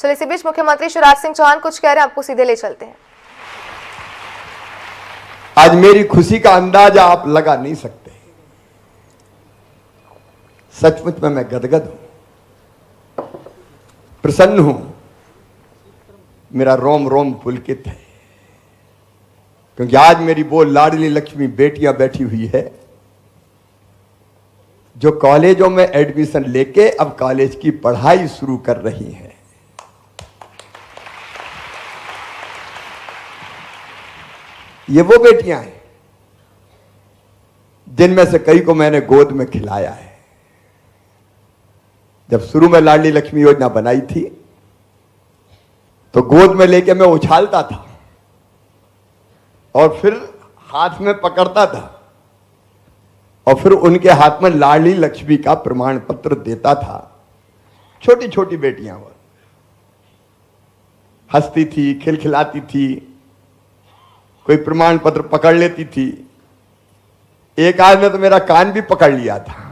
चलिए इसी बीच मुख्यमंत्री शिवराज सिंह चौहान कुछ कह रहे हैं, आपको सीधे ले चलते हैं। आज मेरी खुशी का अंदाजा आप लगा नहीं सकते। सचमुच में मैं गदगद हूं, प्रसन्न हूं, मेरा रोम रोम पुलकित है, क्योंकि आज मेरी वो लाडली लक्ष्मी बेटियां बैठी हुई है जो कॉलेजों में एडमिशन लेके अब कॉलेज की पढ़ाई शुरू कर रही हैं। ये वो बेटियां हैं जिनमें से कई को मैंने गोद में खिलाया है। जब शुरू में लाडली लक्ष्मी योजना बनाई थी तो गोद में लेके मैं उछालता था और फिर हाथ में पकड़ता था और फिर उनके हाथ में लाडली लक्ष्मी का प्रमाण पत्र देता था। छोटी छोटी बेटियां वो हंसती थी, खिलखिलाती थी, कोई प्रमाण पत्र पकड़ लेती थी। एक आज ने तो मेरा कान भी पकड़ लिया था।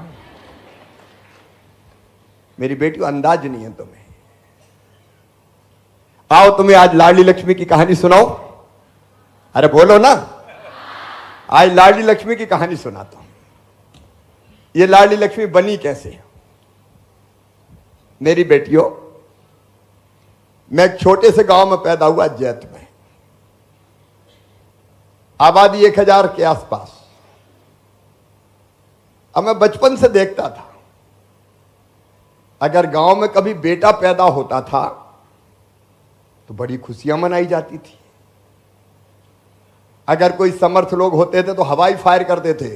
मेरी बेटी को अंदाज नहीं है तुम्हें। आओ तुम्हें आज लाडली लक्ष्मी की कहानी सुनाओ। अरे बोलो ना, आज लाडली लक्ष्मी की कहानी सुनाता हूं। ये लाडली लक्ष्मी बनी कैसे? मेरी बेटियों, मैं एक छोटे से गांव में पैदा हुआ, जैत में, आबादी 1000 के आसपास। अब मैं बचपन से देखता था अगर गांव में कभी बेटा पैदा होता था तो बड़ी खुशियां मनाई जाती थी। अगर कोई समर्थ लोग होते थे तो हवाई फायर करते थे,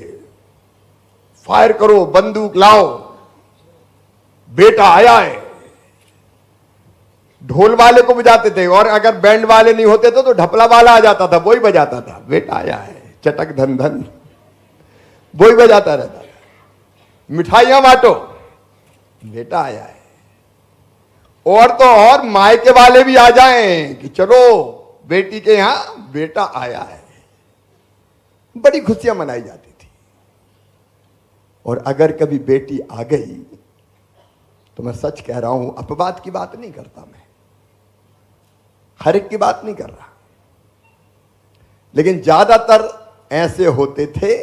फायर करो, बंदूक लाओ, बेटा आया है। ढोल वाले को बजाते थे और अगर बैंड वाले नहीं होते थे तो ढपला वाला आ जाता था, वही बजाता था, बेटा आया है, चटक धन धन, वही बजाता रहता था। मिठाइयां बांटो, बेटा आया है। और तो और मायके वाले भी आ जाएं कि चलो बेटी के यहां बेटा आया है। बड़ी खुशियां मनाई जाती थी। और अगर कभी बेटी आ गई तो मैं सच कह रहा हूं, अपवाद की बात नहीं करता, मैं हर एक की बात नहीं कर रहा, लेकिन ज्यादातर ऐसे होते थे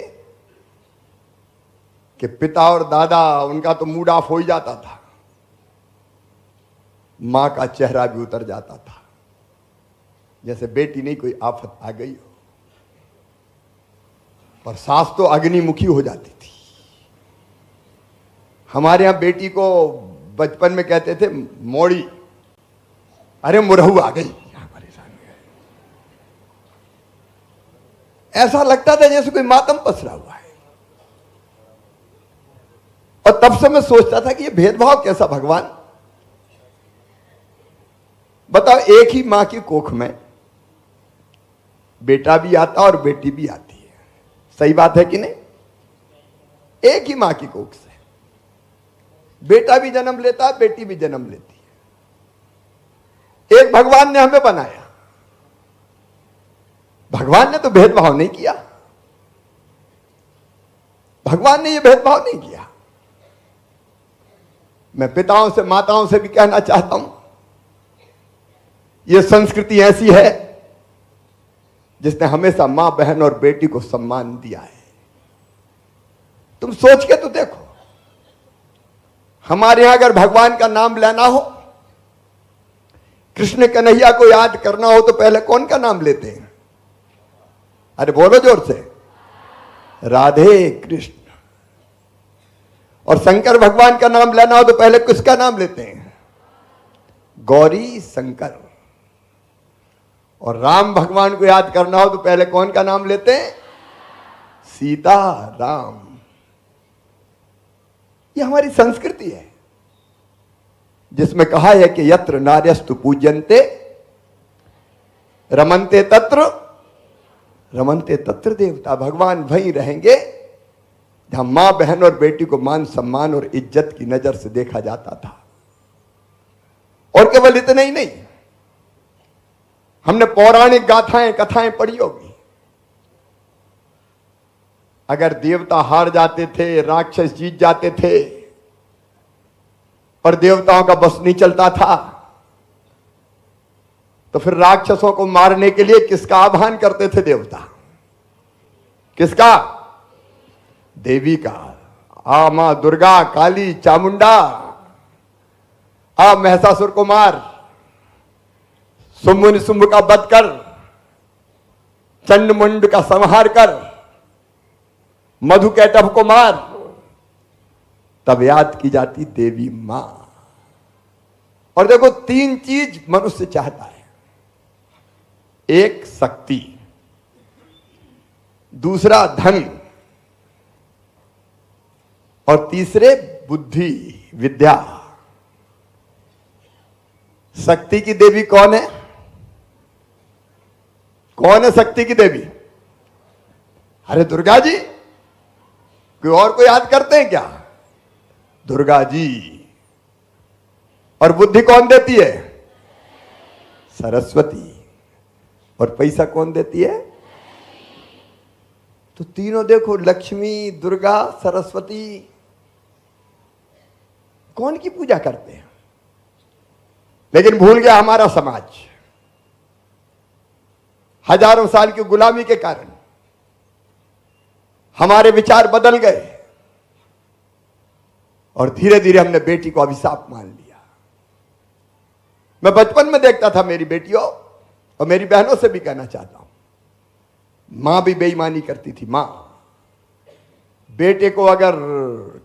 कि पिता और दादा, उनका तो मूड ऑफ हो ही जाता था, मां का चेहरा भी उतर जाता था, जैसे बेटी नहीं कोई आफत आ गई हो। पर सास तो अग्निमुखी हो जाती थी। हमारे यहां बेटी को बचपन में कहते थे मोड़ी, अरे मुरहू आ गई, यहां परेशान है। ऐसा लगता था जैसे कोई मातम पसरा हुआ है। और तब से मैं सोचता था कि ये भेदभाव कैसा भगवान? बताओ, एक ही मां की कोख में बेटा भी आता और बेटी भी आती है, सही बात है कि नहीं? एक ही मां की कोख से बेटा भी जन्म लेता है, बेटी भी जन्म लेती है। एक भगवान ने हमें बनाया, भगवान ने तो भेदभाव नहीं किया, भगवान ने यह भेदभाव नहीं किया। मैं पिताओं से, माताओं से भी कहना चाहता हूं, यह संस्कृति ऐसी है जिसने हमेशा मां, बहन और बेटी को सम्मान दिया है। तुम सोच के तो देखो, हमारे यहां अगर भगवान का नाम लेना हो, कृष्ण कन्हैया को याद करना हो तो पहले कौन का नाम लेते हैं? अरे बोलो जोर से, राधे कृष्ण। और शंकर भगवान का नाम लेना हो तो पहले किसका नाम लेते हैं? गौरी शंकर। और राम भगवान को याद करना हो तो पहले कौन का नाम लेते हैं? सीता राम। ये हमारी संस्कृति है जिसमें कहा है कि यत्र नार्यस्तु पूज्यन्ते रमन्ते तत्र देवता। भगवान वहीं रहेंगे जहां मां, बहन और बेटी को मान, सम्मान और इज्जत की नजर से देखा जाता था। और केवल इतना ही नहीं, हमने पौराणिक गाथाएं, कथाएं पढ़ी होगी। अगर देवता हार जाते थे, राक्षस जीत जाते थे और देवताओं का बस नहीं चलता था, तो फिर राक्षसों को मारने के लिए किसका आह्वान करते थे देवता? किसका? देवी का। आ मां दुर्गा, काली, चामुंडा, आ महिषासुर को मार, शुंभ निशुंभ का वध कर, चंड मुंड का संहार कर, मधु कैटभ को मार। तब याद की जाती देवी मां। और देखो, 3 चीज मनुष्य चाहता है। एक शक्ति, दूसरा धन, और तीसरे बुद्धि, विद्या। शक्ति की देवी कौन है? कौन है शक्ति की देवी? अरे दुर्गा जी। कोई और को याद करते हैं क्या? दुर्गा जी। और बुद्धि कौन देती है? सरस्वती। और पैसा कौन देती है? तो तीनों देखो, लक्ष्मी, दुर्गा, सरस्वती, कौन की पूजा करते हैं? लेकिन भूल गया हमारा समाज। हजारों साल की गुलामी के कारण हमारे विचार बदल गए और धीरे धीरे हमने बेटी को अभिशाप मान लिया। मैं बचपन में देखता था मेरी बेटियों और मेरी बहनों से भी कहना चाहता हूं, मां भी बेईमानी करती थी। मां बेटे को अगर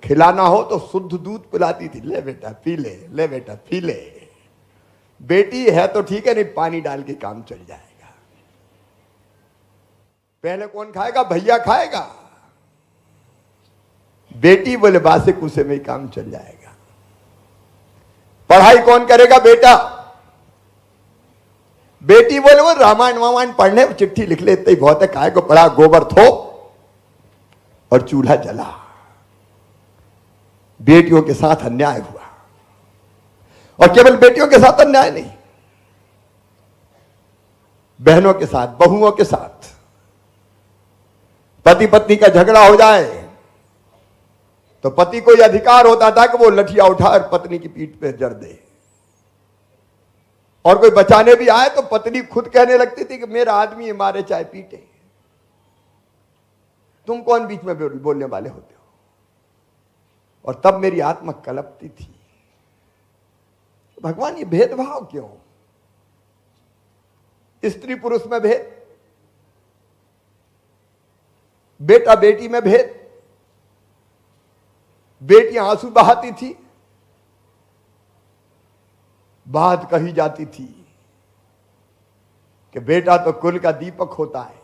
खिलाना हो तो शुद्ध दूध पिलाती थी। ले बेटा पी ले, ले बेटा पी ले। बेटी है तो ठीक है, नहीं पानी डाल के काम चल जाएगा। पहले कौन खाएगा? भैया खाएगा। बेटी बोले बासे कुसे में ही काम चल जाएगा। पढ़ाई कौन करेगा? बेटा। बेटी बोले वो रामायण वामायण पढ़ने, चिट्ठी लिख ले, इतना ही बहुत है, काय को पढ़ा, गोबर थो और चूल्हा जला। बेटियों के साथ अन्याय हुआ। और केवल बेटियों के साथ अन्याय नहीं, बहनों के साथ, बहुओं के साथ। पति पत्नी का झगड़ा हो जाए तो पति को यह अधिकार होता था कि वो लठिया उठाकर पत्नी की पीठ पे जड़ दे। और कोई बचाने भी आए तो पत्नी खुद कहने लगती थी कि मेरा आदमी मारे चाहे पीटे, तुम कौन बीच में बोलने वाले होते हो। और तब मेरी आत्मा कलपती थी, भगवान ये भेदभाव क्यों? स्त्री पुरुष में भेद, बेटा बेटी में भेद। बेटियां आंसू बहाती थी, बात कही जाती थी कि बेटा तो कुल का दीपक होता है,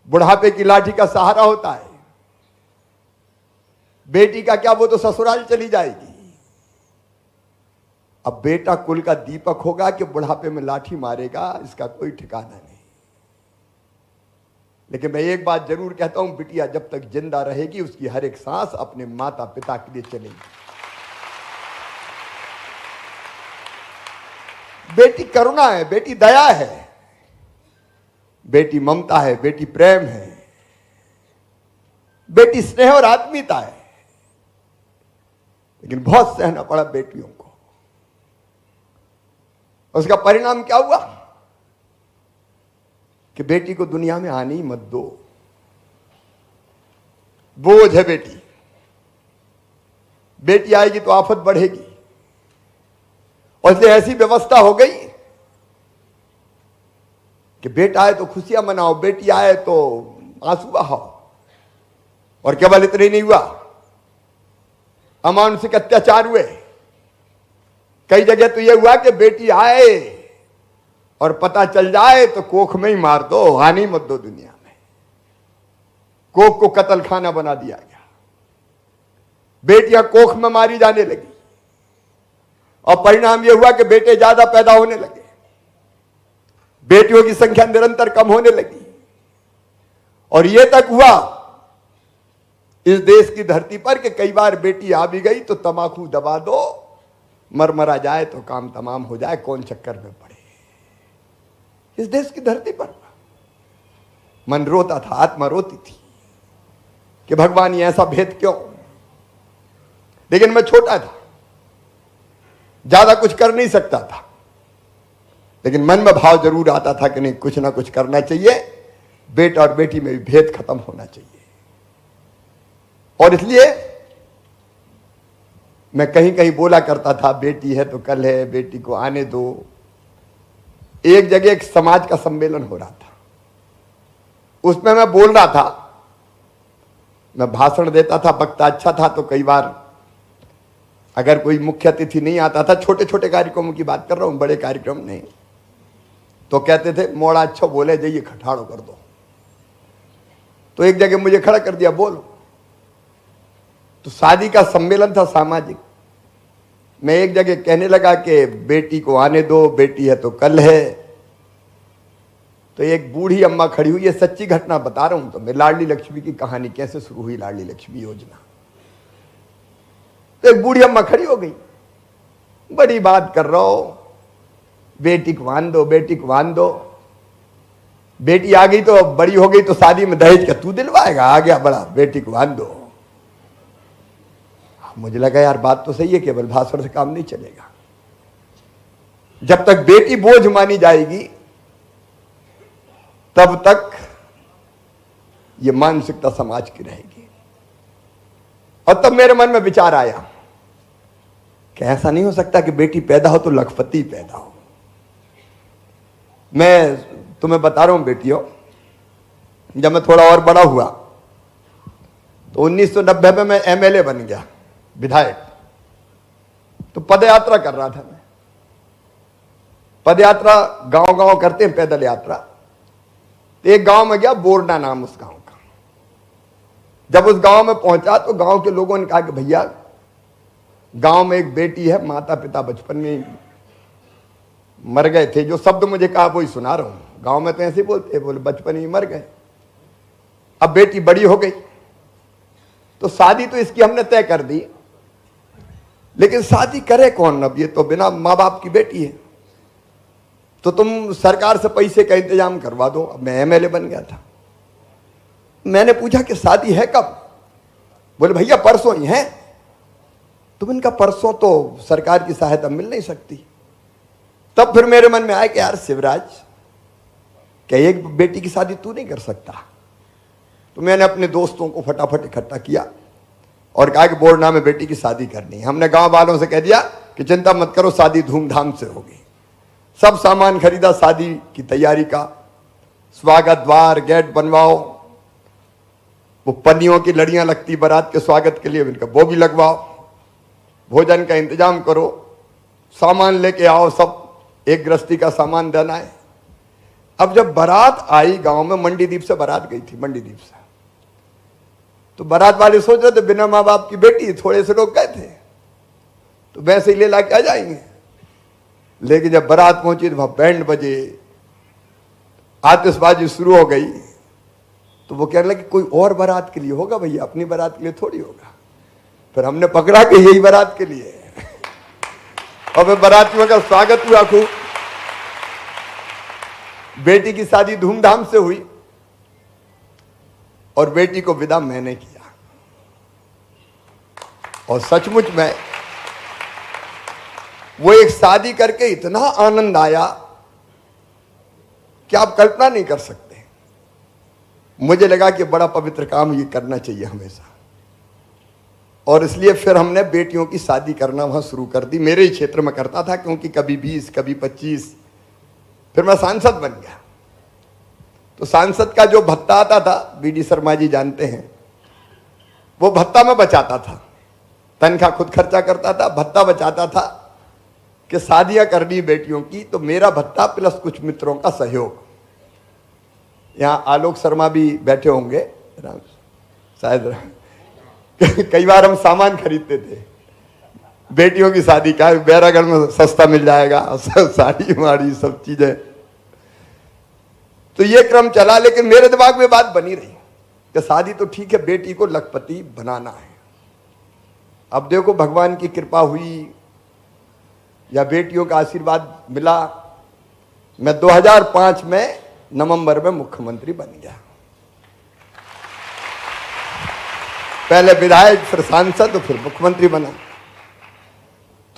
बुढ़ापे की लाठी का सहारा होता है। बेटी का क्या, वो तो ससुराल चली जाएगी। अब बेटा कुल का दीपक होगा कि बुढ़ापे में लाठी मारेगा, इसका कोई ठिकाना नहीं। लेकिन मैं एक बात जरूर कहता हूं, बिटिया जब तक जिंदा रहेगी उसकी हर एक सांस अपने माता पिता के लिए चलेगी। बेटी करुणा है, बेटी दया है, बेटी ममता है, बेटी प्रेम है, बेटी स्नेह और आत्मीयता है। लेकिन बहुत सहना पड़ा बेटियों को। उसका परिणाम क्या हुआ कि बेटी को दुनिया में आने ही मत दो, बोझ है बेटी। बेटी आएगी तो आफत बढ़ेगी। और इसलिए ऐसी व्यवस्था हो गई कि बेटा आए तो खुशियां मनाओ, बेटी आए तो आंसू बहाओ। और केवल इतना ही नहीं हुआ, अमानुषिक अत्याचार हुए। कई जगह तो यह हुआ कि बेटी आए और पता चल जाए तो कोख में ही मार दो, आने मत दो दुनिया में। कोख को कत्ल खाना बना दिया गया। बेटियां कोख में मारी जाने लगी और परिणाम यह हुआ कि बेटे ज्यादा पैदा होने लगे, बेटियों की संख्या निरंतर कम होने लगी। और यह तक हुआ इस देश की धरती पर कि कई बार बेटी आ भी गई तो तमाकू दबा दो, मरमरा जाए तो काम तमाम हो जाए, कौन चक्कर में पड़े। इस देश की धरती पर मन रोता था, आत्मा रोती थी कि भगवान ये ऐसा भेद क्यों। लेकिन मैं छोटा था, ज्यादा कुछ कर नहीं सकता था। लेकिन मन में भाव जरूर आता था कि नहीं, कुछ ना कुछ करना चाहिए, बेटा और बेटी में भी भेद खत्म होना चाहिए। और इसलिए मैं कहीं कहीं बोला करता था, बेटी है तो कल है, बेटी को आने दो। एक जगह एक समाज का सम्मेलन हो रहा था, उसमें मैं बोल रहा था, मैं भाषण देता था, वक्ता अच्छा था, तो कई बार अगर कोई मुख्य अतिथि नहीं आता था, छोटे छोटे कार्यक्रमों की बात कर रहा हूं, बड़े कार्यक्रम नहीं, तो कहते थे मोड़ा अच्छा बोले, जाइए खटाड़ो कर दो। तो एक जगह मुझे खड़ा कर दिया, बोलो। तो शादी का सम्मेलन था सामाजिक, मैं एक जगह कहने लगा कि बेटी को आने दो, बेटी है तो कल है। तो एक बूढ़ी अम्मा खड़ी हुई, ये सच्ची घटना बता रहा हूं, तो मैं लाडली लक्ष्मी की कहानी कैसे शुरू हुई, लाडली लक्ष्मी योजना। तो एक बूढ़ी अम्मा खड़ी हो गई, बड़ी बात कर रहा हो, बेटी को आन दो, बेटी को आन दो। बेटी आ गई तो बड़ी हो गई, तो शादी में दहेज का तू दिलवाएगा, आ गया बड़ा, बेटी को आन दो। मुझे लगा यार बात तो सही है, केवल भाषण से काम नहीं चलेगा। जब तक बेटी बोझ मानी जाएगी तब तक ये मानसिकता समाज की रहेगी। और तब मेरे मन में विचार आया कि ऐसा नहीं हो सकता कि बेटी पैदा हो तो लखपति पैदा हो। मैं तुम्हें बता रहा हूं बेटियों, जब मैं थोड़ा और बड़ा हुआ तो 1990 में मैं एमएलए बन गया, विधायक। तो पदयात्रा कर रहा था मैं, पदयात्रा गांव गांव करते हैं पैदल यात्रा। तो एक गांव में गया, बोरना नाम उस गांव का। जब उस गांव में पहुंचा तो गांव के लोगों ने कहा कि भैया गांव में एक बेटी है, माता पिता बचपन में मर गए थे। जो शब्द मुझे कहा वही सुना रहा हूं, गांव में तो ऐसे बोलते, बोले बचपन ही मर गए, अब बेटी बड़ी हो गई, तो शादी तो इसकी हमने तय कर दी, लेकिन शादी करे कौन? अब ये तो बिना माँ बाप की बेटी है, तो तुम सरकार से पैसे का इंतजाम करवा दो। अब मैं एमएलए बन गया था। मैंने पूछा कि शादी है कब? बोले भैया परसों ही है। तुम इनका परसों तो सरकार की सहायता मिल नहीं सकती। तब फिर मेरे मन में आया कि यार शिवराज, क्या एक बेटी की शादी तू नहीं कर सकता? तो मैंने अपने दोस्तों को फटाफट इकट्ठा किया और कहा कि बोरना में बेटी की शादी करनी है। हमने गांव वालों से कह दिया कि चिंता मत करो, शादी धूमधाम से होगी। सब सामान खरीदा शादी की तैयारी का, स्वागत द्वार, गेट बनवाओ, वो पन्नियों की लड़ियां लगती बारात के स्वागत के लिए, इनका वो भी लगवाओ, भोजन का इंतजाम करो, सामान लेके आओ, सब एक गृहस्थी का सामान देना है। अब जब बारात आई गांव में, मंडीदीप से बारात गई थी, मंडीदीप से, तो बारात वाले सोच रहे थे बिना माँ बाप की बेटी, थोड़े से लोग गए थे तो वैसे ही ले ला के आ जाएंगे। लेकिन जब बारात पहुंची तो वहां बैंड बजे, आतिशबाजी शुरू हो गई। तो वो कहने लगे कोई और बारात के लिए होगा भैया, अपनी बारात के लिए थोड़ी होगा। फिर हमने पकड़ा कि यही बारात के लिए है। और फिर बारातियों का स्वागत हुआ खूब। बेटी की शादी धूमधाम से हुई और बेटी को विदा मैंने किया। और सचमुच में वो एक शादी करके इतना आनंद आया कि आप कल्पना नहीं कर सकते। मुझे लगा कि बड़ा पवित्र काम ये करना चाहिए हमेशा, और इसलिए फिर हमने बेटियों की शादी करना वहां शुरू कर दी। मेरे ही क्षेत्र में करता था, क्योंकि कभी 20 कभी 25। फिर मैं सांसद बन गया। तो सांसद का जो भत्ता आता था, बीडी शर्मा जी जानते हैं, वो भत्ता मैं बचाता था। तनख्वाह खुद खर्चा करता था, भत्ता बचाता था कि शादियां करनी बेटियों की, तो मेरा भत्ता प्लस कुछ मित्रों का सहयोग। यहाँ आलोक शर्मा भी बैठे होंगे शायद। कई बार हम सामान खरीदते थे बेटियों की शादी का, बैरागढ़ में सस्ता मिल जाएगा, साड़ी वाड़ी सब चीजें। तो ये क्रम चला, लेकिन मेरे दिमाग में बात बनी रही कि शादी तो ठीक है, बेटी को लखपति बनाना है। अब देखो भगवान की कृपा हुई या बेटियों का आशीर्वाद मिला, मैं 2005 में नवंबर में मुख्यमंत्री बन गया। पहले विधायक, फिर सांसद, फिर मुख्यमंत्री बना।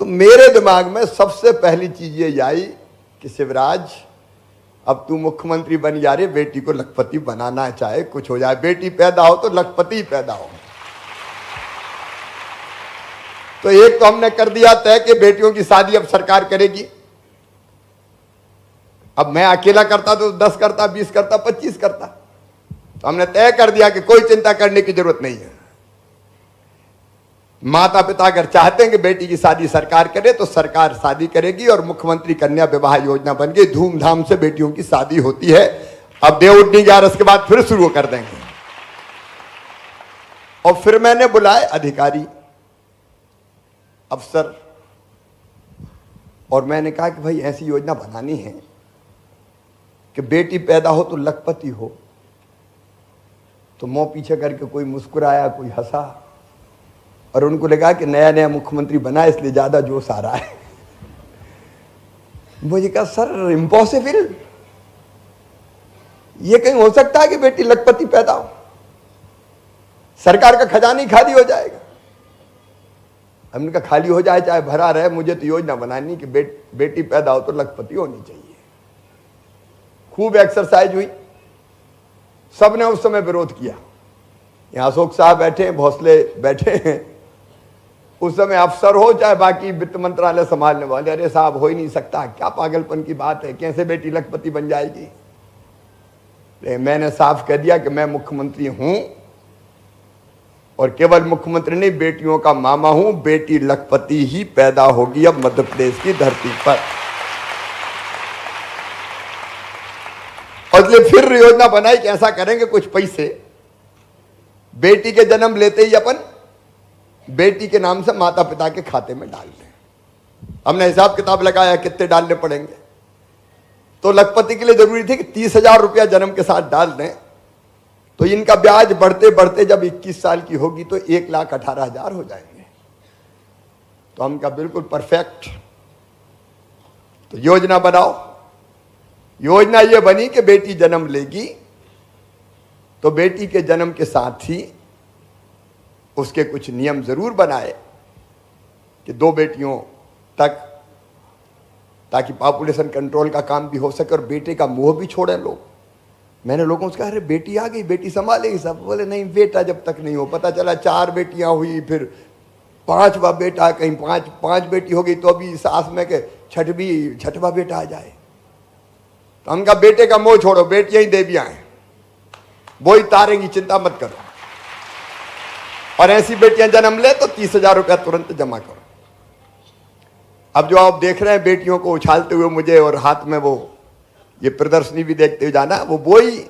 तो मेरे दिमाग में सबसे पहली चीज ये आई कि शिवराज अब तू मुख्यमंत्री बन जा रहे, बेटी को लखपति बनाना, चाहे कुछ हो जाए, बेटी पैदा हो तो लखपति ही पैदा हो। तो एक तो हमने कर दिया तय कि बेटियों की शादी अब सरकार करेगी। अब मैं अकेला करता तो 10 करता, 20 करता, 25 करता। तो हमने तय कर दिया कि कोई चिंता करने की जरूरत नहीं है। माता पिता अगर चाहते हैं कि बेटी की शादी सरकार करे तो सरकार शादी करेगी और मुख्यमंत्री कन्या विवाह योजना बन गई, धूमधाम से बेटियों की शादी होती है। अब देवउठनी 11 के बाद फिर शुरू कर देंगे। और फिर मैंने बुलाए अधिकारी, अफसर, और मैंने कहा कि भाई ऐसी योजना बनानी है कि बेटी पैदा हो तो लखपति हो। तो मुंह पीछे करके कोई मुस्कुराया, कोई हंसा, और उनको लगा कि नया नया मुख्यमंत्री बना इसलिए ज्यादा जोश आ रहा है। मुझे कहा सर इम्पॉसिबल, ये कहीं हो सकता है कि बेटी लखपति पैदा हो? सरकार का खजाना ही खाली हो जाएगा। हमने कहा खाली हो जाए चाहे भरा रहे, मुझे तो योजना बनानी कि बेटी पैदा हो तो लखपति होनी चाहिए। खूब एक्सरसाइज हुई, सबने उस समय विरोध किया। यहां अशोक साहब बैठे हैं, भोसले बैठे हैं। उस समय अफसर हो चाहे बाकी वित्त मंत्रालय संभालने वाले, अरे साहब हो ही नहीं सकता, क्या पागलपन की बात है, कैसे बेटी लखपति बन जाएगी? मैंने साफ कह दिया कि मैं मुख्यमंत्री हूं और केवल मुख्यमंत्री नहीं, बेटियों का मामा हूं। बेटी लखपति ही पैदा होगी अब मध्य प्रदेश की धरती पर। और इसलिए फिर योजना बनाई कि ऐसा करेंगे, कुछ पैसे बेटी के जन्म लेते ही अपन बेटी के नाम से माता पिता के खाते में डाल दें। हमने हिसाब किताब लगाया कितने डालने पड़ेंगे। तो लखपति के लिए जरूरी थी कि 30,000 रुपया जन्म के साथ डाल दें, तो इनका ब्याज बढ़ते बढ़ते जब 21 साल की होगी तो 1,18,000 हो जाएंगे। तो हम कहा बिल्कुल परफेक्ट, तो योजना बनाओ। योजना यह बनी कि बेटी जन्म लेगी तो बेटी के जन्म के साथ ही उसके कुछ नियम जरूर बनाए कि 2 बेटियों तक, ताकि पॉपुलेशन कंट्रोल का काम भी हो सके और बेटे का मोह भी छोड़े लोग। मैंने लोगों से कहा अरे बेटी आ गई, बेटी संभालेगी सब। बोले नहीं, बेटा जब तक नहीं हो। पता चला 4 बेटियां हुई, फिर 5वां बेटा, कहीं 5 बेटी हो गई तो अभी सास में के 6वां बेटा आ जाए। तो हम कहा बेटे का मोह छोड़ो, बेटियां ही देवियां हैं, वो ही तारेंगी, चिंता मत करो। और ऐसी बेटियां जन्म ले तो 30,000 रुपया तुरंत जमा करो। अब जो आप देख रहे हैं बेटियों को उछालते हुए मुझे, और हाथ में वो ये प्रदर्शनी भी देखते हुए जाना, वो ही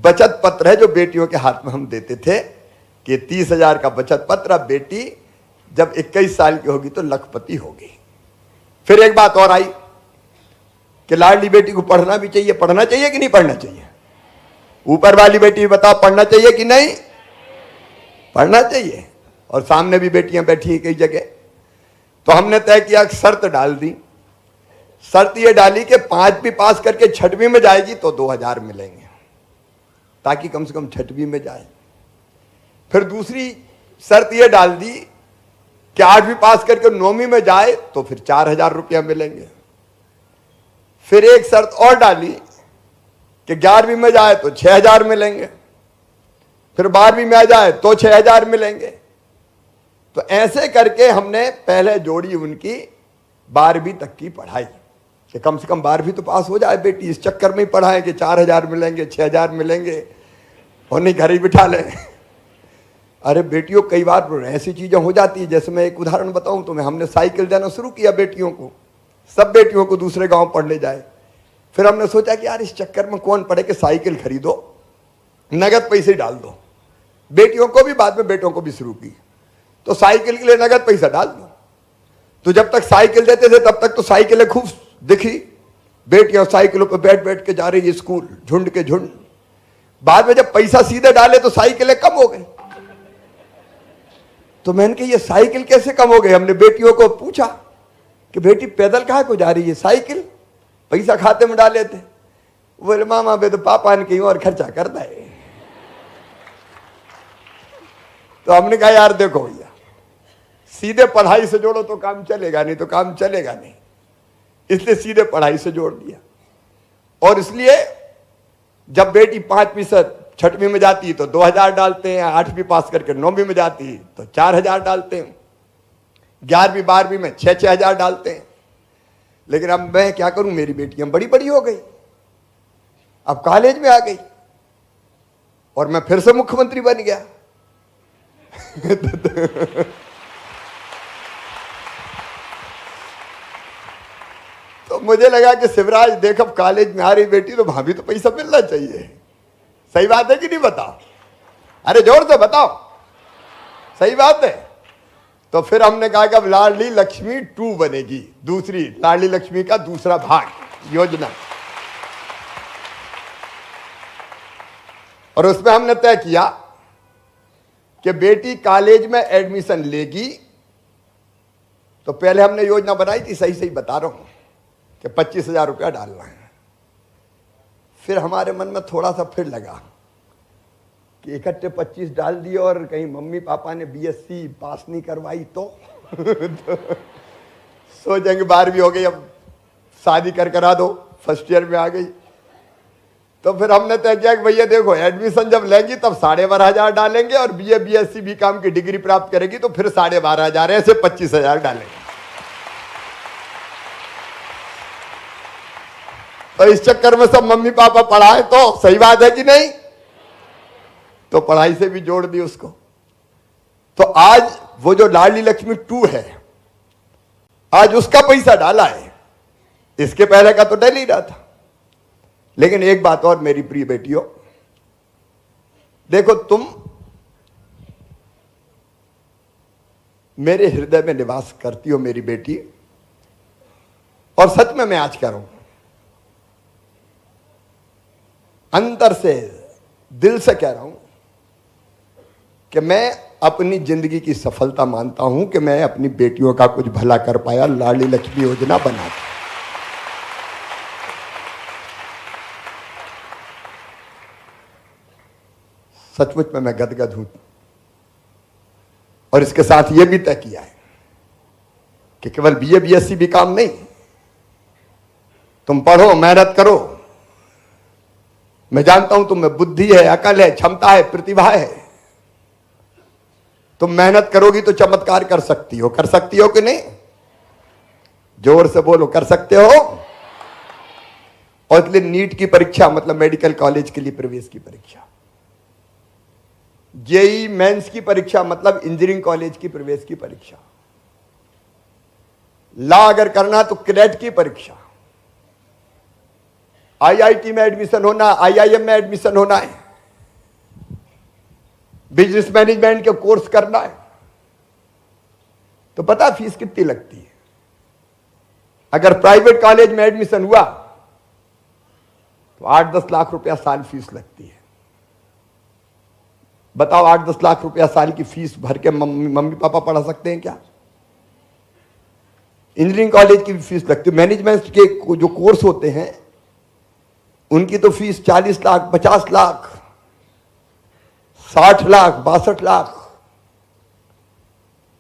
बचत पत्र है जो बेटियों के हाथ में हम देते थे कि 30,000 का बचत पत्र। अब बेटी जब 21 साल की होगी तो लखपति होगी। फिर एक बात और आई कि लाडली बेटी को पढ़ना भी चाहिए। पढ़ना चाहिए कि नहीं पढ़ना चाहिए? ऊपर वाली बेटी बताओ, पढ़ना चाहिए कि नहीं? पढ़ना चाहिए। और सामने भी बेटियां बैठी हैं कई जगह। तो हमने तय किया, शर्त डाल दी। शर्त ये डाली कि 5वीं पास करके 6वीं में जाएगी तो 2,000 मिलेंगे, ताकि कम से कम 6वीं में जाए। फिर दूसरी शर्त ये डाल दी कि 8वीं पास करके 9वीं में जाए तो फिर 4,000 रुपया मिलेंगे। फिर एक शर्त और डाली कि 11वीं में जाए तो 6,000 मिलेंगे, फिर 12वीं में आ जाए तो 6,000 मिलेंगे। तो ऐसे करके हमने पहले जोड़ी उनकी 12वीं तक की पढ़ाई कि कम से कम 12वीं तो पास हो जाए बेटी। इस चक्कर में ही पढ़ाए कि 4,000 मिलेंगे, 6,000 मिलेंगे और नहीं घर ही बिठा लें। अरे बेटियों कई बार ऐसी चीजें हो जाती है, जैसे मैं एक उदाहरण बताऊं तुम्हें, हमने साइकिल देना शुरू किया बेटियों को, सब बेटियों को दूसरे गांव पढ़ने जाए। फिर हमने सोचा कि यार इस चक्कर में कौन पढ़े कि साइकिल खरीदो, नगद पैसे डाल दो। बेटियों को भी, बाद में बेटों को भी शुरू की। तो साइकिल के लिए नगद पैसा डाल दो। तो जब तक साइकिल देते थे तब तक तो साइकिलें खूब दिखी, बेटियां साइकिलों पर बैठ बैठ के जा रही स्कूल, झुंड के झुंड। बाद में जब पैसा सीधे डाले तो साइकिलें कम हो गई। तो मैंने कहा ये साइकिल कैसे कम हो गई? हमने बेटियों को पूछा कि बेटी पैदल कहाँ को जा रही है, साइकिल पैसा खाते में डाले थे। बोले मामा बे तो पापा ने कहीं और खर्चा करता है। तो हमने कहा यार देखो भैया, सीधे पढ़ाई से जोड़ो तो काम चलेगा, नहीं तो काम चलेगा नहीं। इसलिए सीधे पढ़ाई से जोड़ दिया। और इसलिए जब बेटी 5% 6वीं में जाती है तो 2000 डालते हैं, 8वीं पास करके 9वीं में जाती है तो 4000 डालते हैं, 11वीं 12वीं में 6-6 हजार डालते हैं। लेकिन अब मैं क्या करूं, मेरी बेटियां बड़ी बड़ी हो गई, अब कॉलेज में आ गई और मैं फिर से मुख्यमंत्री बन गया। तो मुझे लगा कि शिवराज देख, अब कॉलेज में आ रही बेटी तो वहां भी तो पैसा मिलना चाहिए। सही बात है कि नहीं? बताओ, अरे जोर से बताओ, सही बात है। तो फिर हमने कहा कि अब लाडली लक्ष्मी 2 बनेगी, दूसरी लाडली लक्ष्मी का दूसरा भाग योजना। और उसमें हमने तय किया कि बेटी कॉलेज में एडमिशन लेगी तो पहले हमने योजना बनाई थी, सही सही बता रहा हूं, कि 25,000 रुपया डालना है। फिर हमारे मन में थोड़ा सा फिर लगा कि इकट्ठे 25 डाल दिए और कहीं मम्मी पापा ने बीएससी पास नहीं करवाई तो, सोचेंगे 12वीं हो गई, अब शादी कर करा दो, फर्स्ट ईयर में आ गई। तो फिर हमने तय किया कि भैया देखो, एडमिशन जब लेंगी तब 12,500 डालेंगे और बीए बीएससी बीकॉम की डिग्री प्राप्त करेगी तो फिर 12,500, ऐसे 25,000 डालेंगे। तो इस चक्कर में सब मम्मी पापा पढ़ाए तो सही बात है कि नहीं? तो पढ़ाई से भी जोड़ दी उसको। तो आज वो जो लाडली लक्ष्मी 2 है, आज उसका पैसा डाला है, इसके पहले का तो डल ही रहा था। लेकिन एक बात और मेरी प्रिय बेटियों, देखो तुम मेरे हृदय में निवास करती हो मेरी बेटी, और सच में मैं आज कह रहा हूं, अंतर से दिल से कह रहा हूं कि मैं अपनी जिंदगी की सफलता मानता हूं कि मैं अपनी बेटियों का कुछ भला कर पाया, लाडली लक्ष्मी योजना बना के। सचमुच में मैं गदगद हूं। और इसके साथ यह भी तय किया है कि केवल बीए बीएससी भी काम नहीं, तुम पढ़ो, मेहनत करो। मैं जानता हूं तुम में बुद्धि है, अकल है, क्षमता है, प्रतिभा है। तुम मेहनत करोगी तो चमत्कार कर सकती हो। कर सकती हो कि नहीं? जोर से बोलो, कर सकते हो। और इसलिए नीट की परीक्षा मतलब मेडिकल कॉलेज के लिए प्रवेश की परीक्षा, जेई मेंस की परीक्षा मतलब इंजीनियरिंग कॉलेज की प्रवेश की परीक्षा, लॉ अगर करना तो क्रेट की परीक्षा, आईआईटी में एडमिशन होना, आईआईएम में एडमिशन होना है, बिजनेस मैनेजमेंट के कोर्स करना है, तो पता फीस कितनी लगती है? अगर प्राइवेट कॉलेज में एडमिशन हुआ तो 8-10 लाख रुपया साल फीस लगती है। बताओ, 8-10 लाख रुपया साल की फीस भर के मम्मी पापा पढ़ा सकते हैं क्या? इंजीनियरिंग कॉलेज की भी फीस लगती है। मैनेजमेंट के जो कोर्स होते हैं उनकी तो फीस 40 लाख, 50 लाख, 60 लाख, 62 लाख।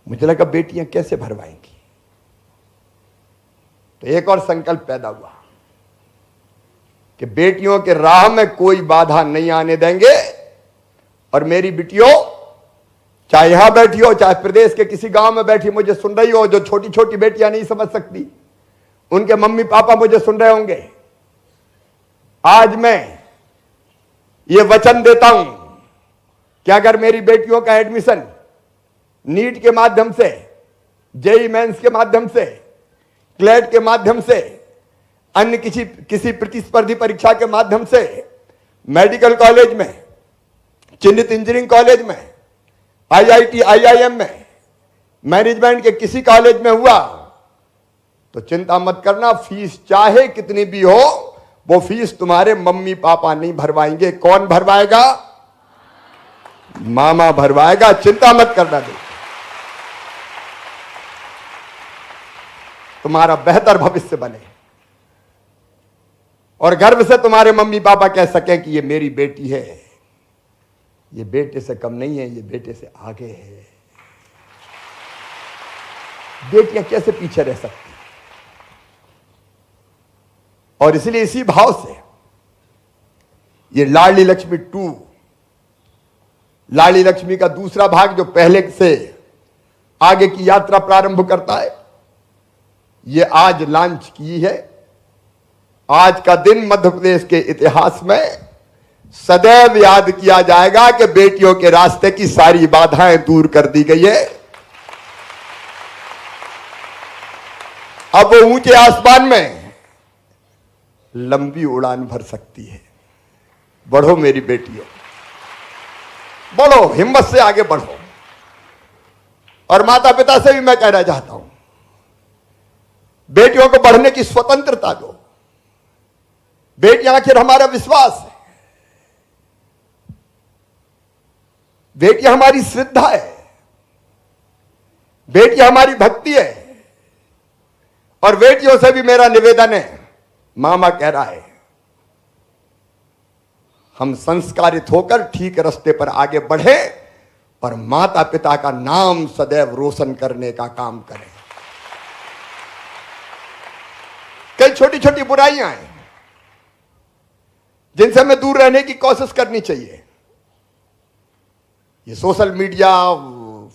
मुझे लगा बेटियां कैसे भरवाएंगी? तो एक और संकल्प पैदा हुआ कि बेटियों के राह में कोई बाधा नहीं आने देंगे। और मेरी बेटियों, चाहे यहां बैठी हो, चाहे प्रदेश के किसी गांव में बैठी मुझे सुन रही हो, जो छोटी छोटी बेटियां नहीं समझ सकती, उनके मम्मी पापा मुझे सुन रहे होंगे, आज मैं ये वचन देता हूं कि अगर मेरी बेटियों का एडमिशन नीट के माध्यम से, जेई मेंस के माध्यम से, क्लेट के माध्यम से, अन्य किसी प्रतिस्पर्धी परीक्षा के माध्यम से, मेडिकल कॉलेज में, चिन्हित इंजीनियरिंग कॉलेज में, आईआईटी आईआईएम में, मैनेजमेंट के किसी कॉलेज में हुआ तो चिंता मत करना, फीस चाहे कितनी भी हो, वो फीस तुम्हारे मम्मी पापा नहीं भरवाएंगे। कौन भरवाएगा? मामा भरवाएगा। चिंता मत करना दे, तुम्हारा बेहतर भविष्य बने और गर्व से तुम्हारे मम्मी पापा कह सके कि ये मेरी बेटी है, ये बेटे से कम नहीं है, ये बेटे से आगे है। बेटियां कैसे पीछे रह सकती? और इसलिए इसी भाव से ये लाडली लक्ष्मी 2, लाडली लक्ष्मी का दूसरा भाग जो पहले से आगे की यात्रा प्रारंभ करता है, ये आज लॉन्च की है। आज का दिन मध्य प्रदेश के इतिहास में सदैव याद किया जाएगा कि बेटियों के रास्ते की सारी बाधाएं दूर कर दी गई है। अब वो ऊंचे आसमान में लंबी उड़ान भर सकती है। बढ़ो मेरी बेटियों, बढ़ो, हिम्मत से आगे बढ़ो। और माता पिता से भी मैं कहना चाहता हूं, बेटियों को बढ़ने की स्वतंत्रता दो। बेटियां आखिर हमारा विश्वास है, बेटियां हमारी श्रद्धा है, बेटियां हमारी भक्ति है। और बेटियों से भी मेरा निवेदन है, मामा कह रहा है, हम संस्कारित होकर ठीक रास्ते पर आगे बढ़े और माता पिता का नाम सदैव रोशन करने का काम करें। कई छोटी छोटी बुराइयां हैं जिनसे हमें दूर रहने की कोशिश करनी चाहिए। ये सोशल मीडिया,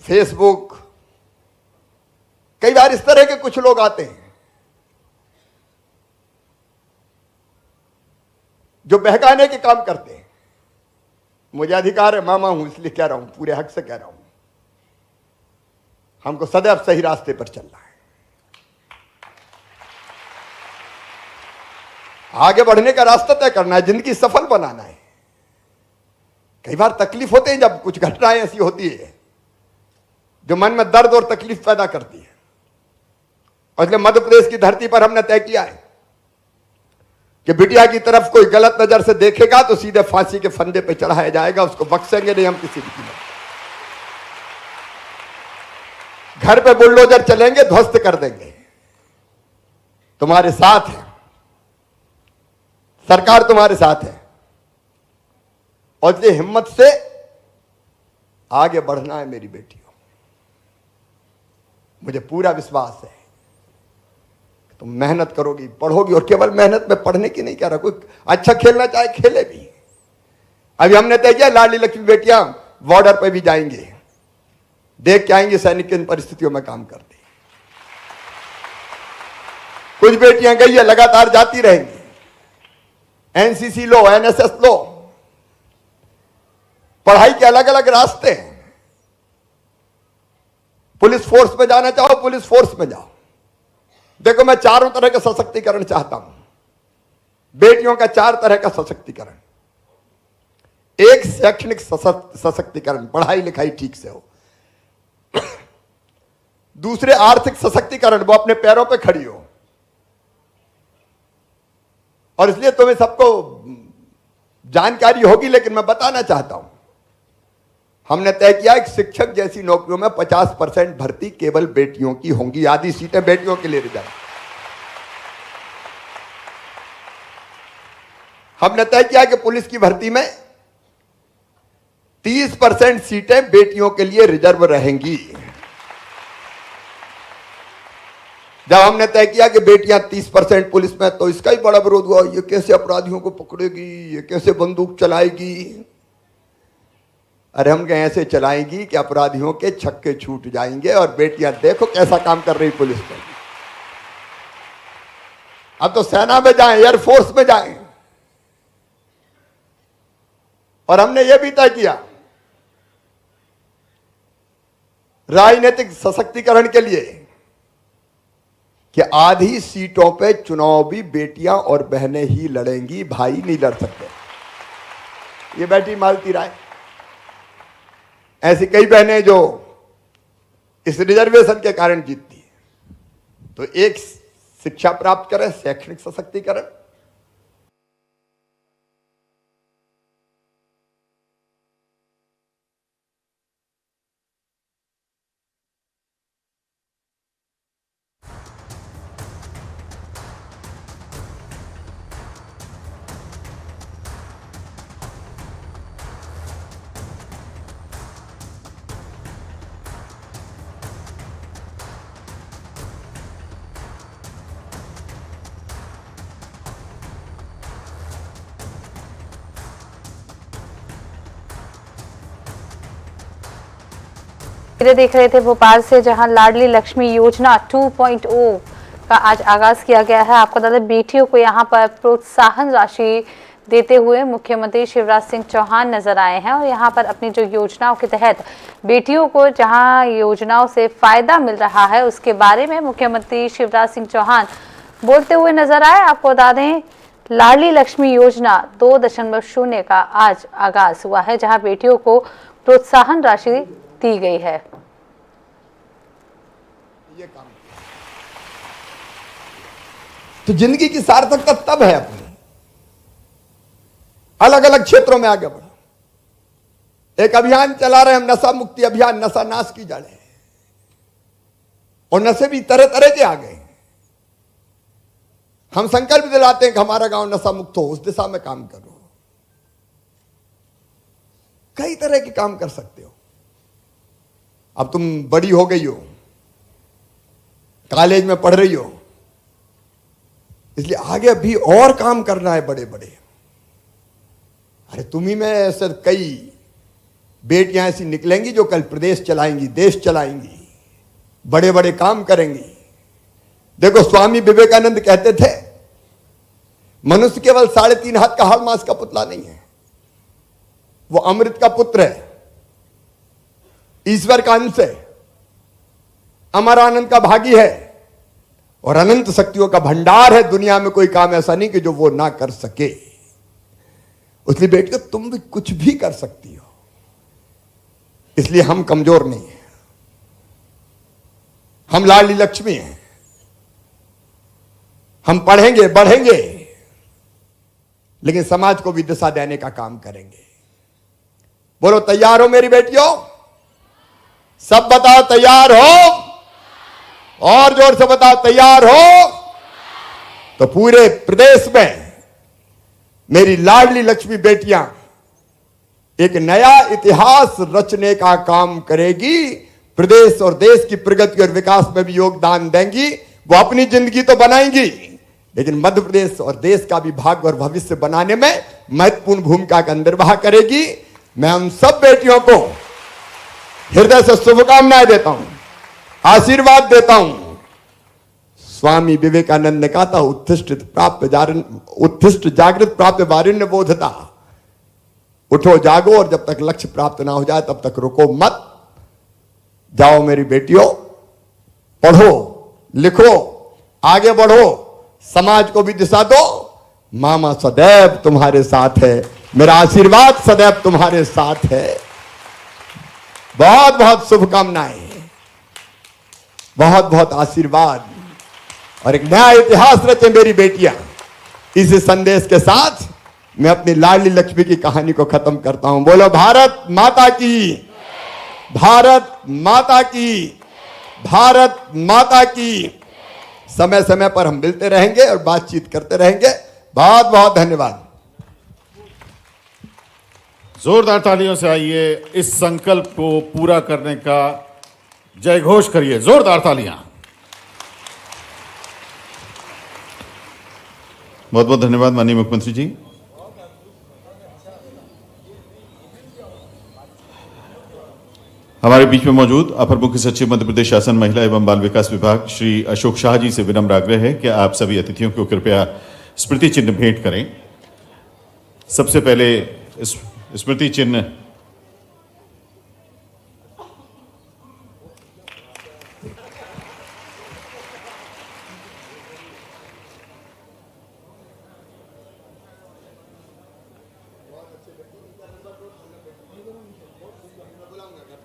फेसबुक, कई बार इस तरह के कुछ लोग आते हैं जो बहकाने के काम करते हैं। मुझे अधिकार है, मामा हूं इसलिए कह रहा हूं, पूरे हक से कह रहा हूं, हमको सदैव सही रास्ते पर चलना है, आगे बढ़ने का रास्ता तय करना है, जिंदगी सफल बनाना है। कई बार तकलीफ होते हैं, जब कुछ घटनाएं ऐसी होती है जो मन में दर्द और तकलीफ पैदा करती है। और इसलिए मध्य प्रदेश की धरती पर हमने तय किया है कि बिटिया की तरफ कोई गलत नजर से देखेगा तो सीधे फांसी के फंदे पे चढ़ाया जाएगा, उसको बख्शेंगे नहीं हम किसी भी कीमत। घर पे बुलडोजर चलेंगे, ध्वस्त कर देंगे। तुम्हारे साथ है, सरकार तुम्हारे साथ है। और इसलिए हिम्मत से आगे बढ़ना है मेरी बेटियों। मुझे पूरा विश्वास है तुम मेहनत करोगी, पढ़ोगी। और केवल मेहनत में पढ़ने की नहीं कह रहा, कोई अच्छा खेलना चाहे खेले भी। अभी हमने तय किया लाडली लक्ष्मी बेटियां बॉर्डर पे भी जाएंगे, देख के आएंगे सैनिक किन परिस्थितियों में काम करते हैं। कुछ बेटियां गई है, लगातार जाती रहेंगी। एनसीसी लो, एनएसएस लो, पढ़ाई के अलग अलग रास्ते हैं। पुलिस फोर्स में जाना चाहो, पुलिस फोर्स में जाओ। देखो, मैं चारों तरह का सशक्तिकरण चाहता हूं, बेटियों का 4 तरह का सशक्तिकरण। एक, शैक्षणिक सशक्तिकरण, पढ़ाई लिखाई ठीक से हो। दूसरे, आर्थिक सशक्तिकरण, वो अपने पैरों पे खड़ी हो। और इसलिए तुम्हें सबको जानकारी होगी, लेकिन मैं बताना चाहता हूं, हमने तय किया एक शिक्षक जैसी नौकरियों में 50% भर्ती केवल बेटियों की होंगी, आधी सीटें बेटियों के लिए रिजर्व। हमने तय किया कि पुलिस की भर्ती में 30% सीटें बेटियों के लिए रिजर्व रहेंगी। जब हमने तय किया कि बेटियां 30% पुलिस में, तो इसका ही बड़ा विरोध हुआ, ये कैसे अपराधियों को पकड़ेगी, ये कैसे बंदूक चलाएगी। अरे हम कहें ऐसे चलाएंगी कि अपराधियों के छक्के छूट जाएंगे। और बेटियां देखो कैसा काम कर रही पुलिस में। अब तो सेना में जाएं, एयरफोर्स में जाएं। और हमने यह भी तय किया राजनीतिक सशक्तिकरण के लिए कि आधी सीटों पे चुनाव भी बेटियां और बहनें ही लड़ेंगी, भाई नहीं लड़ सकते। ये बेटी मालती राय, ऐसी कई बहनें जो इस रिजर्वेशन के कारण जीतती है। तो एक, शिक्षा प्राप्त करें, शैक्षणिक सशक्तिकरण। तस्वीरें देख रहे थे भोपाल से, जहां लाडली लक्ष्मी योजना 2.0 का आज आगाज किया गया है। आपको बता दें, बेटियों को यहां पर प्रोत्साहन राशि देते हुए मुख्यमंत्री शिवराज सिंह चौहान नजर आए हैं और यहां पर अपनी जो योजनाओं के तहत बेटियों को जहां योजनाओं से फायदा मिल रहा है उसके बारे में मुख्यमंत्री शिवराज सिंह चौहान बोलते हुए नजर आए। आपको बता दें, लाडली लक्ष्मी योजना 2.0 का आज आगाज हुआ है, जहां बेटियों को प्रोत्साहन राशि दी गई है। तो जिंदगी की सार्थकता तब है अपनी अलग अलग क्षेत्रों में आगे बढ़ो। एक अभियान चला रहे हम, नशा मुक्ति अभियान, नशा नाश की जड़ है, और नशे भी तरह तरह के आ गए। हम संकल्प दिलाते हैं कि हमारा गांव नशा मुक्त हो, उस दिशा में काम करो। कई तरह के काम कर सकते हो। अब तुम बड़ी हो गई हो, कॉलेज में पढ़ रही हो, इसलिए आगे भी और काम करना है बड़े बड़े। अरे तुम ही में ऐसे कई बेटियां ऐसी निकलेंगी जो कल प्रदेश चलाएंगी, देश चलाएंगी, बड़े बड़े काम करेंगी। देखो, स्वामी विवेकानंद कहते थे, मनुष्य केवल 3.5 हाथ का हर मास का पुतला नहीं है, वो अमृत का पुत्र है, ईश्वर का अंश है, अमर आनंद का भागी है और अनंत शक्तियों का भंडार है। दुनिया में कोई काम ऐसा नहीं कि जो वो ना कर सके। इसलिए बेटियों, तुम भी कुछ भी कर सकती हो, इसलिए हम कमजोर नहीं हैं, हम लाडली लक्ष्मी हैं। हम पढ़ेंगे, बढ़ेंगे, लेकिन समाज को भी दिशा देने का काम करेंगे। बोलो, तैयार हो मेरी बेटियों? सब बताओ, तैयार हो? और जोर से बताओ, तैयार हो? तो पूरे प्रदेश में मेरी लाडली लक्ष्मी बेटियां एक नया इतिहास रचने का काम करेगी। प्रदेश और देश की प्रगति और विकास में भी योगदान देंगी। वो अपनी जिंदगी तो बनाएंगी, लेकिन मध्य प्रदेश और देश का भी भाग्य और भविष्य बनाने में महत्वपूर्ण भूमिका का निर्वाह करेगी। मैं उन सब बेटियों को हृदय से शुभकामनाएं देता हूं, आशीर्वाद देता हूं। स्वामी विवेकानंद ने कहा था, उत्तिष्ठ जागृत प्राप्त वारिण्य बोधता। उठो, जागो, और जब तक लक्ष्य प्राप्त ना हो जाए तब तक रुको मत। जाओ मेरी बेटियों, पढ़ो, लिखो, आगे बढ़ो, समाज को भी दिशा दो। मामा सदैव तुम्हारे साथ है, मेरा आशीर्वाद सदैव तुम्हारे साथ है। बहुत बहुत शुभकामनाएं, बहुत बहुत आशीर्वाद, और एक नया इतिहास रचे मेरी बेटियां। इस संदेश के साथ मैं अपनी लाडली लक्ष्मी की कहानी को खत्म करता हूं। बोलो, भारत माता की, भारत माता की, भारत माता की। समय समय पर हम मिलते रहेंगे और बातचीत करते रहेंगे। बहुत बहुत धन्यवाद। जोरदार तालियों से आइए इस संकल्प को पूरा करने का जय घोष करिए। जोरदार तालियां। बहुत बहुत धन्यवाद माननीय मुख्यमंत्री जी। हमारे बीच में मौजूद अपर मुख्य सचिव मध्य प्रदेश शासन महिला एवं बाल विकास विभाग श्री अशोक शाह जी से विनम्र आग्रह है कि आप सभी अतिथियों को कृपया स्मृति चिन्ह भेंट करें। सबसे पहले स्मृति चिन्ह